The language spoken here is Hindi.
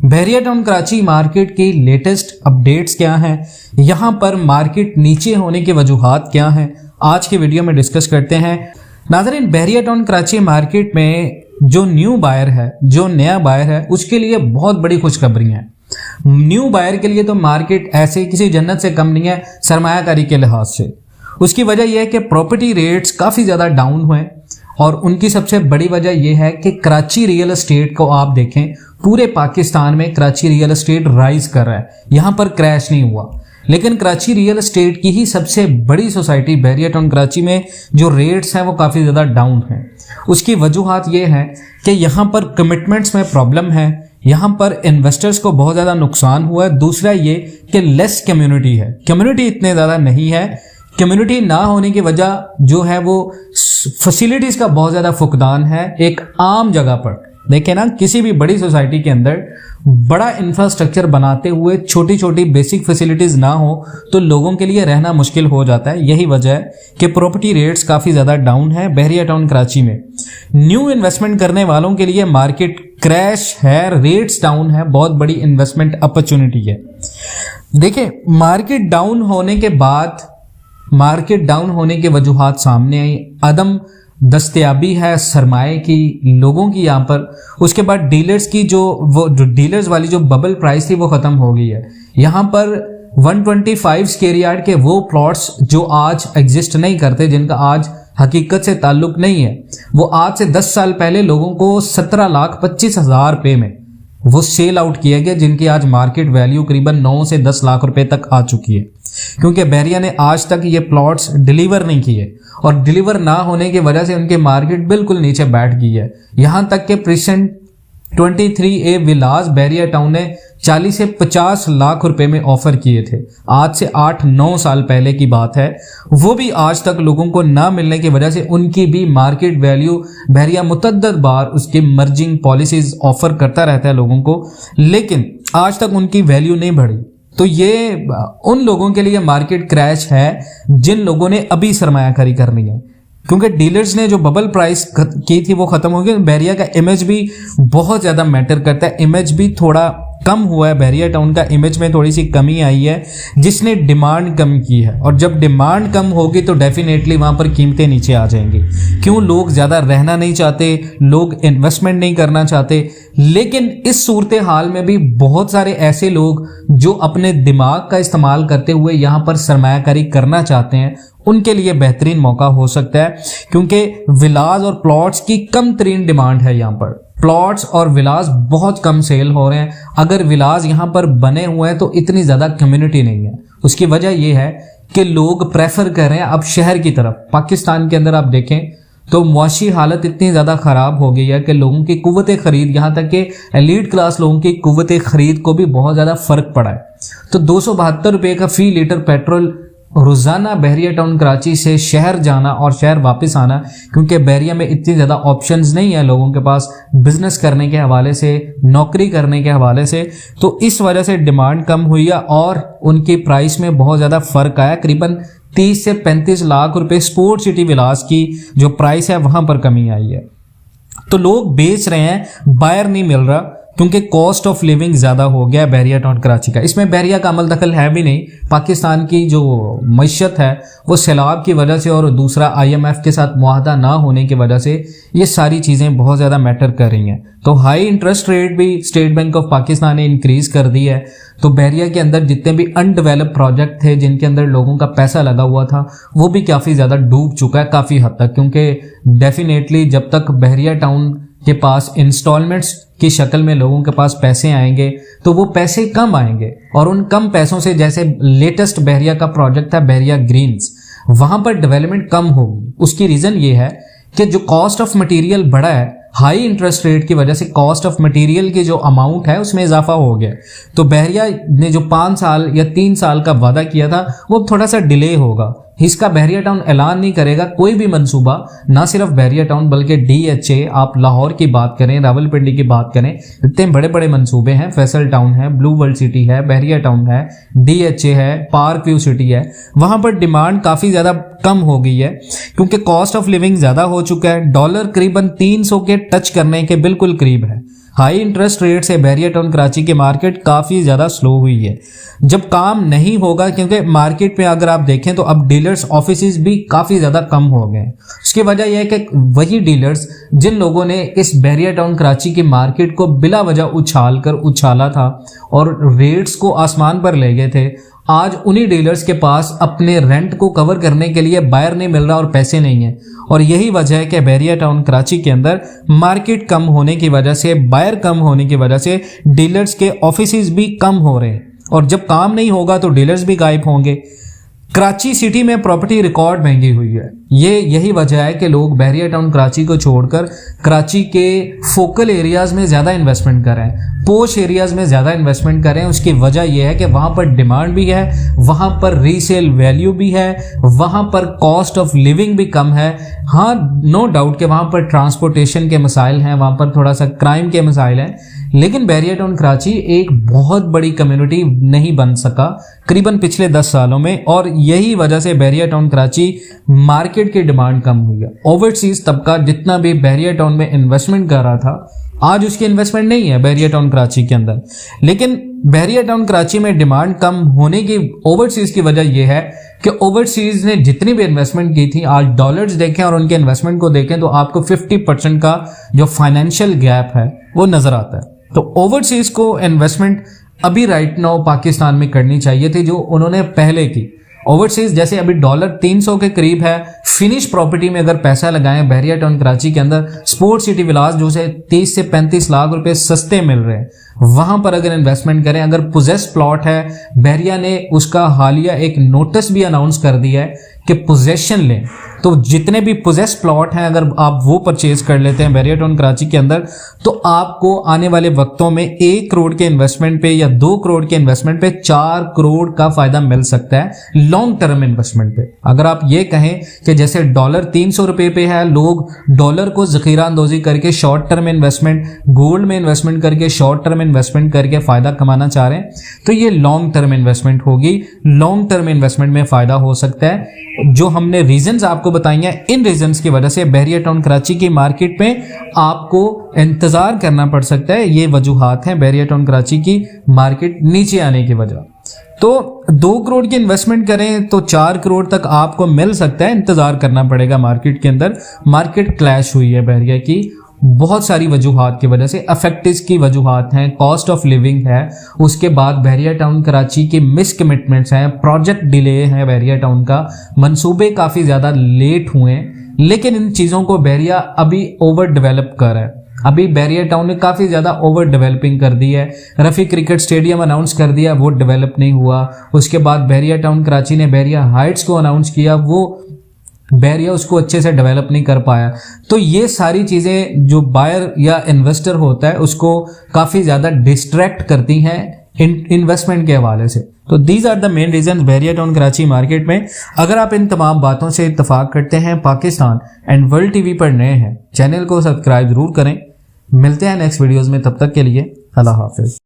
बहरिया टाउन कराची मार्केट की लेटेस्ट अपडेट्स क्या हैं, यहाँ पर मार्केट नीचे होने की वजूहात क्या हैं, आज के वीडियो में डिस्कस करते हैं। नाज़रीन, बहरिया टाउन कराची मार्केट में जो न्यू बायर है, जो नया बायर है, उसके लिए बहुत बड़ी खुशखबरी है। न्यू बायर के लिए तो मार्केट ऐसे किसी जन्नत से कम नहीं है सरमायाकारी के लिहाज से। उसकी वजह यह है कि प्रॉपर्टी रेट्स काफ़ी ज़्यादा डाउन हुए और उनकी सबसे बड़ी वजह यह है कि कराची रियल एस्टेट को आप देखें, पूरे पाकिस्तान में कराची रियल एस्टेट राइज कर रहा है, यहाँ पर क्रैश नहीं हुआ। लेकिन कराची रियल एस्टेट की ही सबसे बड़ी सोसाइटी बहरिया टाउन कराची में जो रेट्स हैं वो काफ़ी ज़्यादा डाउन हैं। उसकी वजूहात ये है कि यहाँ पर कमिटमेंट्स में प्रॉब्लम है, यहाँ पर इन्वेस्टर्स को बहुत ज़्यादा नुकसान हुआ है। दूसरा ये कि लेस कम्युनिटी है, कम्युनिटी इतने ज़्यादा नहीं है। कम्युनिटी ना होने की वजह जो है वो फैसिलिटीज़ का बहुत ज़्यादा फुकदान है। एक आम जगह पर देखें ना, किसी भी बड़ी सोसाइटी के अंदर बड़ा इंफ्रास्ट्रक्चर बनाते हुए छोटी छोटी बेसिक फैसिलिटीज़ ना हो तो लोगों के लिए रहना मुश्किल हो जाता है। यही वजह है कि प्रॉपर्टी रेट्स काफ़ी ज़्यादा डाउन है बहरिया टाउन कराची में। न्यू इन्वेस्टमेंट करने वालों के लिए मार्केट क्रैश है, रेट्स डाउन है, बहुत बड़ी इन्वेस्टमेंट अपॉर्चुनिटी है। देखिए, मार्केट डाउन होने के वजूहात सामने आई। अदम दस्तयाबी है सरमाए की, लोगों की यहाँ पर। उसके बाद डीलर्स की जो डीलर्स वाली जो बबल प्राइस थी वो ख़त्म हो गई है। यहाँ पर 125 स्क्वायर यार्ड के वो प्लॉट्स जो आज एग्जिस्ट नहीं करते, जिनका आज हकीकत से ताल्लुक नहीं है, वो आज से 10 साल पहले लोगों को 17,25,000 रुपये में वो सेल आउट किया गया, जिनकी आज मार्केट वैल्यू करीबन 9 से 10 लाख रुपए तक आ चुकी है। क्योंकि बहरिया ने आज तक ये प्लॉट्स डिलीवर नहीं किए और डिलीवर ना होने की वजह से उनकी मार्केट बिल्कुल नीचे बैठ गई है। यहां तक कि प्रेजेंट 23A विलास बहरिया टाउन ने 40 से 50 लाख रुपए में ऑफर किए थे, आज से 8-9 साल पहले की बात है। वो भी आज तक लोगों को ना मिलने की वजह से उनकी भी मार्केट वैल्यू बहरिया मुतअद्दद बार उसकी मर्जिंग पॉलिसीज ऑफर करता रहता है लोगों को, लेकिन आज तक उनकी वैल्यू नहीं बढ़ी। तो ये उन लोगों के लिए मार्केट क्रैश है जिन लोगों ने अभी सरमायाकारी करनी है, क्योंकि डीलर्स ने जो बबल प्राइस की थी वो खत्म हो गई। बहरिया का इमेज भी बहुत ज़्यादा मैटर करता है, इमेज भी थोड़ा कम हुआ है। बहरिया टाउन का इमेज में थोड़ी सी कमी आई है, जिसने डिमांड कम की है। और जब डिमांड कम होगी तो डेफिनेटली वहाँ पर कीमतें नीचे आ जाएंगी। क्यों? लोग ज़्यादा रहना नहीं चाहते, लोग इन्वेस्टमेंट नहीं करना चाहते। लेकिन इस सूरत हाल में भी बहुत सारे ऐसे लोग जो अपने दिमाग का इस्तेमाल करते हुए यहाँ पर सरमायाकारी करना चाहते हैं, उनके लिए बेहतरीन मौका हो सकता है। क्योंकि विलास और प्लॉट्स की कम तरीन डिमांड है यहाँ पर, प्लॉट्स और विलास बहुत कम सेल हो रहे हैं। अगर विलास यहाँ पर बने हुए हैं तो इतनी ज़्यादा कम्युनिटी नहीं है। उसकी वजह यह है कि लोग प्रेफर कर रहे हैं अब शहर की तरफ। पाकिस्तान के अंदर आप देखें तो मुआशी हालत इतनी ज़्यादा ख़राब हो गई है कि लोगों की कुव्वत ख़रीद, यहाँ तक कि एलीट क्लास लोगों की कुव्वत ख़रीद को भी बहुत ज़्यादा फ़र्क पड़ा है। तो 272 रुपये का फ़ी लीटर पेट्रोल रोज़ाना बहरिया टाउन कराची से शहर जाना और शहर वापस आना, क्योंकि बहरिया में इतनी ज़्यादा ऑप्शंस नहीं है लोगों के पास बिज़नेस करने के हवाले से, नौकरी करने के हवाले से। तो इस वजह से डिमांड कम हुई है और उनकी प्राइस में बहुत ज़्यादा फ़र्क आया। करीबन 30 से 35 लाख रुपए स्पोर्ट सिटी विलास की जो प्राइस है वहाँ पर कमी आई है। तो लोग बेच रहे हैं, बायर नहीं मिल रहा, क्योंकि कॉस्ट ऑफ लिविंग ज़्यादा हो गया है बहरिया टाउन कराची का। इसमें बहरिया का अमल दखल है भी नहीं। पाकिस्तान की जो मईशत है वो सैलाब की वजह से और दूसरा IMF के साथ मुआहदा ना होने की वजह से ये सारी चीज़ें बहुत ज़्यादा मैटर कर रही हैं। तो हाई इंटरेस्ट रेट भी स्टेट बैंक ऑफ पाकिस्तान ने इंक्रीज़ कर दी है। तो बहरिया के अंदर जितने भी अनडेवलप प्रोजेक्ट थे, जिनके अंदर लोगों का पैसा लगा हुआ था, वो भी काफ़ी ज़्यादा डूब चुका है काफ़ी हद तक। क्योंकि डेफिनेटली जब तक बहरिया टाउन के पास इंस्टॉलमेंट्स की शक्ल में लोगों के पास पैसे आएंगे तो वो पैसे कम आएंगे, और उन कम पैसों से, जैसे लेटेस्ट बहरिया का प्रोजेक्ट था बहरिया ग्रीन्स, वहाँ पर डेवलपमेंट कम होगी। उसकी रीज़न ये है कि जो कॉस्ट ऑफ मटेरियल बढ़ा है, हाई इंटरेस्ट रेट की वजह से कॉस्ट ऑफ मटेरियल की जो अमाउंट है उसमें इजाफा हो गया। तो बहरिया ने जो 5 साल या 3 साल का वादा किया था वो थोड़ा सा डिले होगा। इसका बहरिया टाउन ऐलान नहीं करेगा कोई भी मंसूबा, ना सिर्फ बहरिया टाउन बल्कि DHA, आप लाहौर की बात करें, रावलपिंडी की बात करें, इतने बड़े बड़े मंसूबे हैं। फैसल टाउन है, ब्लू वर्ल्ड सिटी है, बहरिया टाउन है, DHA है, पार्क व्यू सिटी है। वहाँ पर डिमांड काफ़ी ज़्यादा कम हो गई है क्योंकि कॉस्ट ऑफ लिविंग ज़्यादा हो चुका है। डॉलर करीबन 300 के टच करने के बिल्कुल करीब है। हाई इंटरेस्ट रेट से बैरियर टाउन कराची की मार्केट काफ़ी ज़्यादा स्लो हुई है। जब काम नहीं होगा, क्योंकि मार्केट में अगर आप देखें तो अब डीलर्स ऑफिसेज भी काफ़ी ज़्यादा कम हो गए हैं। उसकी वजह यह है कि वही डीलर्स जिन लोगों ने इस बैरियर टाउन कराची की मार्केट को बिला वजह उछाला था और रेट्स को आसमान पर ले गए थे, आज उन्हीं डीलर्स के पास अपने रेंट को कवर करने के लिए बायर नहीं मिल रहा और पैसे नहीं है। और यही वजह है कि बैरियर टाउन कराची के अंदर मार्केट कम होने की वजह से, बायर कम होने की वजह से डीलर्स के ऑफिसेज भी कम हो रहे हैं, और जब काम नहीं होगा तो डीलर्स भी गायब होंगे। कराची सिटी में प्रॉपर्टी रिकॉर्ड महंगी हुई है। यही वजह है कि लोग बैरियर टाउन कराची को छोड़कर कराची के फोकल एरियाज में ज़्यादा इन्वेस्टमेंट कर रहे हैं, पोश एरियाज में ज़्यादा इन्वेस्टमेंट कर रहे हैं। उसकी वजह यह है कि वहाँ पर डिमांड भी है, वहाँ पर रीसेल वैल्यू भी है, वहाँ पर कॉस्ट ऑफ लिविंग भी कम है। हाँ, नो डाउट कि वहाँ पर ट्रांसपोर्टेशन के मसाइल हैं, वहाँ पर थोड़ा सा क्राइम के मसाइल हैं, लेकिन बैरियर टाउन कराची एक बहुत बड़ी कम्युनिटी नहीं बन सका करीबन पिछले 10 सालों में, और यही वजह से बैरियर टाउन कराची मार्केट की डिमांड कम हुई है। ओवरसीज तबका जितना भी बैरियर टाउन में इन्वेस्टमेंट कर रहा था, आज उसकी इन्वेस्टमेंट नहीं है बैरियर टाउन कराची के अंदर। लेकिन बैरियर टाउन कराची में डिमांड कम होने की ओवरसीज की वजह यह है कि ओवरसीज ने जितनी भी इन्वेस्टमेंट की थी, आज डॉलर्स देखें और उनके इन्वेस्टमेंट को देखें तो आपको 50% का जो फाइनेंशियल गैप है वो नजर आता है। तो ओवरसीज को इन्वेस्टमेंट अभी राइट नाउ पाकिस्तान में करनी चाहिए थी, जो उन्होंने पहले की। ओवरसीज जैसे अभी डॉलर 300 के करीब है, फिनिश प्रॉपर्टी में अगर पैसा लगाएं बैरियर टाउन कराची के अंदर, स्पोर्ट सिटी विलास जो से 30 से 35 लाख रुपए सस्ते मिल रहे हैं, वहां पर अगर इन्वेस्टमेंट करें। अगर पोजेस प्लॉट है, बैरिया ने उसका हालिया एक नोटिस भी अनाउंस कर दिया है कि पोजेशन लें, तो जितने भी पोजेस प्लॉट हैं अगर आप वो परचेज कर लेते हैं बैरियर टाउन कराची के अंदर, तो आपको आने वाले वक्तों में 1 करोड़ के इन्वेस्टमेंट पे या 2 करोड़ के इन्वेस्टमेंट पे 4 करोड़ का फायदा मिल सकता है लॉन्ग टर्म इन्वेस्टमेंट पे। अगर आप ये कहें कि जैसे डॉलर 300 रुपए पे है, लोग डॉलर को जखीरा अंदोजी करके शॉर्ट टर्म इन्वेस्टमेंट, गोल्ड में इन्वेस्टमेंट करके शॉर्ट टर्म इन्वेस्टमेंट करके फायदा कमाना चाह रहे हैं, तो ये लॉन्ग टर्म इन्वेस्टमेंट होगी। लॉन्ग टर्म इन्वेस्टमेंट में फायदा हो सकता है। जो हमने रीजंस आपको बताई हैं, इन रीजंस की वजह से बैरियर टाउन कराची की मार्केट में आपको इंतजार करना पड़ सकता है। ये वजूहात हैं बैरियर टाउन कराची की मार्केट नीचे आने की वजह। तो 2 करोड़ की इन्वेस्टमेंट करें तो 4 करोड़ तक आपको मिल सकता है, इंतजार करना पड़ेगा मार्केट के अंदर। मार्केट क्लैश हुई है बैरियर की बहुत सारी वजूहात की वजह से। अफेक्टिव की वजूहात हैं, कॉस्ट ऑफ लिविंग है, उसके बाद बैरियर टाउन कराची की मिस कमिटमेंट्स हैं, प्रोजेक्ट डिले है, बैरियर टाउन का मंसूबे काफ़ी ज़्यादा लेट हुए हैं। लेकिन इन चीज़ों को बैरिया अभी ओवर डेवलप कर रहा है। अभी बैरियर टाउन ने काफ़ी ज़्यादा ओवर डेवलपिंग कर दी है। रफ़ी क्रिकेट स्टेडियम अनाउंस कर दिया, वो डेवलप नहीं हुआ। उसके बाद बैरियर टाउन कराची ने बैरिया हाइट्स को अनाउंस किया, वो बैरिया उसको अच्छे से डेवलप नहीं कर पाया। तो ये सारी चीज़ें जो बायर या इन्वेस्टर होता है उसको काफ़ी ज़्यादा डिस्ट्रैक्ट करती हैं इन्वेस्टमेंट के हवाले से। तो these are the main reason barrier town Karachi market में। अगर आप इन तमाम बातों से इत्तफाक करते हैं, पाकिस्तान एंड वर्ल्ड टीवी पर नए हैं, चैनल को सब्सक्राइब जरूर करें। मिलते हैं नेक्स्ट वीडियोज़ में, तब तक के लिए अल्लाह हाफिज़।